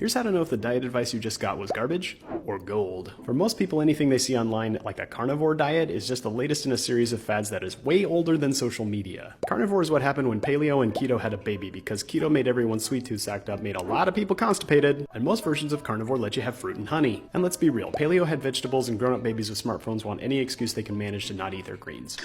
Here's how to know if the diet advice you just got was garbage or gold. For most people, anything they see online, like a carnivore diet, is just the latest in a series of fads that is way older than social media. Carnivore is what happened when paleo and keto had a baby, because keto made everyone's sweet tooth sacked up, made a lot of people constipated, and most versions of carnivore let you have fruit and honey. And let's be real, paleo had vegetables, and grown-up babies with smartphones want any excuse they can manage to not eat their greens.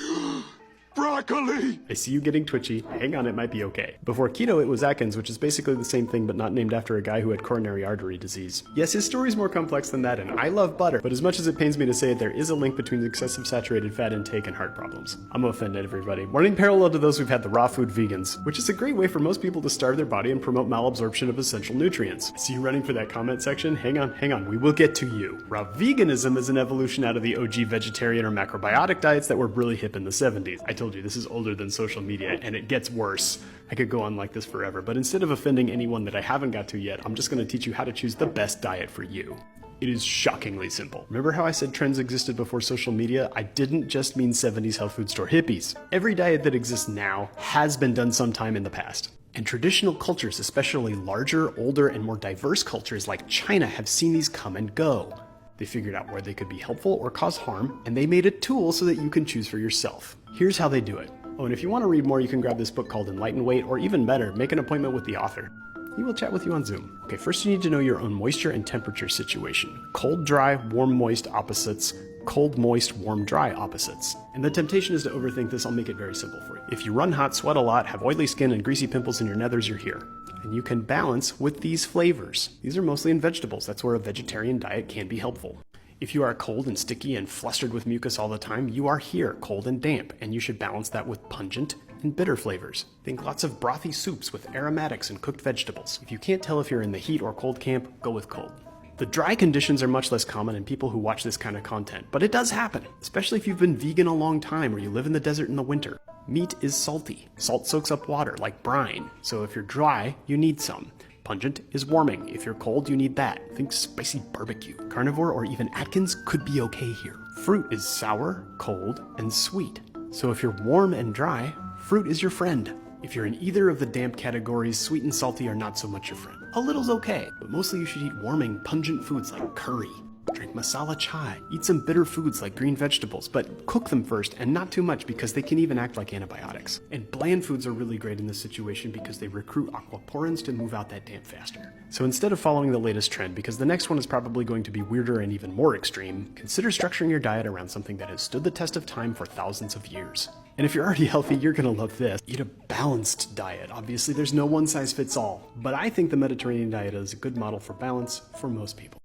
Broccoli! I see you getting twitchy. Hang on, it might be okay. Before keto, it was Atkins, which is basically the same thing but not named after a guy who had coronary artery disease. Yes, his story's more complex than that, and I love butter, but as much as it pains me to say it, there is a link between excessive saturated fat intake and heart problems. I'm offended, everybody. Running parallel to those who've had the raw food vegans, which is a great way for most people to starve their body and promote malabsorption of essential nutrients. I see you running for that comment section? Hang on, we will get to you. Raw veganism is an evolution out of the OG vegetarian or macrobiotic diets that were really hip in the 70s. I told you, this is older than social media, and it gets worse. I could go on like this forever, but instead of offending anyone that I haven't got to yet, I'm just going to teach you how to choose the best diet for you. It is shockingly simple. Remember how I said trends existed before social media? I didn't just mean 70s health food store hippies. Every diet that exists now has been done sometime in the past. And traditional cultures, especially larger, older, and more diverse cultures like China, have seen these come and go. They figured out where they could be helpful or cause harm, and they made a tool so that you can choose for yourself. Here's how they do it. Oh, and if you want to read more, you can grab this book called Enlighten Weight, or even better, make an appointment with the author. He will chat with you on Zoom. Okay, first you need to know your own moisture and temperature situation. Cold, dry, warm, moist opposites. Cold, moist, warm, dry opposites. And the temptation is to overthink this. I'll make it very simple for you. If you run hot, sweat a lot, have oily skin and greasy pimples in your nethers, you're here. And you can balance with these flavors. These are mostly in vegetables. That's where a vegetarian diet can be helpful. If you are cold and sticky and flustered with mucus all the time, you are here, cold and damp, and you should balance that with pungent and bitter flavors. Think lots of brothy soups with aromatics and cooked vegetables. If you can't tell if you're in the heat or cold camp, go with cold. The dry conditions are much less common in people who watch this kind of content, but it does happen, especially if you've been vegan a long time or you live in the desert in the winter. Meat is salty. Salt soaks up water like brine, so if you're dry, you need some. Pungent is warming. If you're cold, you need that. Think spicy barbecue. Carnivore or even Atkins could be okay here. Fruit is sour, cold, and sweet. So if you're warm and dry, fruit is your friend. If you're in either of the damp categories, sweet and salty are not so much your friend. A little's okay, but mostly you should eat warming, pungent foods like curry. Drink masala chai. Eat some bitter foods like green vegetables, but cook them first and not too much because they can even act like antibiotics. And bland foods are really great in this situation because they recruit aquaporins to move out that damp faster. So instead of following the latest trend, because the next one is probably going to be weirder and even more extreme, consider structuring your diet around something that has stood the test of time for thousands of years. And if you're already healthy, you're gonna love this. Eat a balanced diet. Obviously, there's no one size fits all, but I think the Mediterranean diet is a good model for balance for most people.